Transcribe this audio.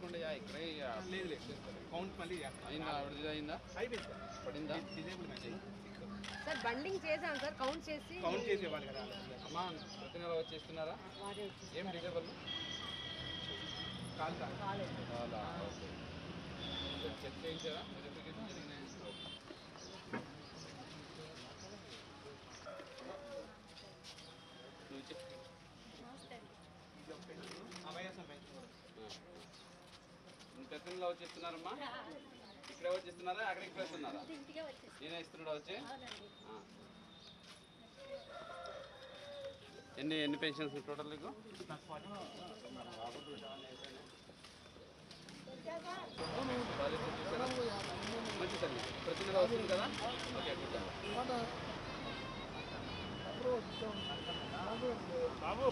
లేకుండా ఇక్కడే లేదు లేదు కౌంట్ మళ్ళీ అయిందా ఆవిడది అయిందా అయిపోయింది సార్ పడిందా డిజేబుల్ మెసేజ్ సార్ బండింగ్ చేశాను సార్ కౌంట్ చేసేవాళ్ళు కదా అమ్మా ప్రతి నెల వచ్చేస్తున్నారా ఏం డిజేబుల్ కాదు చాలా ఓకే చెక్ చేయించారా వెరిఫికేషన్ జరిగినాయి నువ్వు చెప్పు ప్రతి నెల వచ్చేస్తున్నారమ్మా ఇక్కడే వచ్చేస్తున్నారా అక్కడికి వస్తున్నారా నేనే ఇస్తున్నాడా వచ్చి ఎన్ని పెన్షన్స్ టోటల్ నీకు మంచి తల్లి ప్రతి నెల వస్తుంది కదా ఓకే బాబు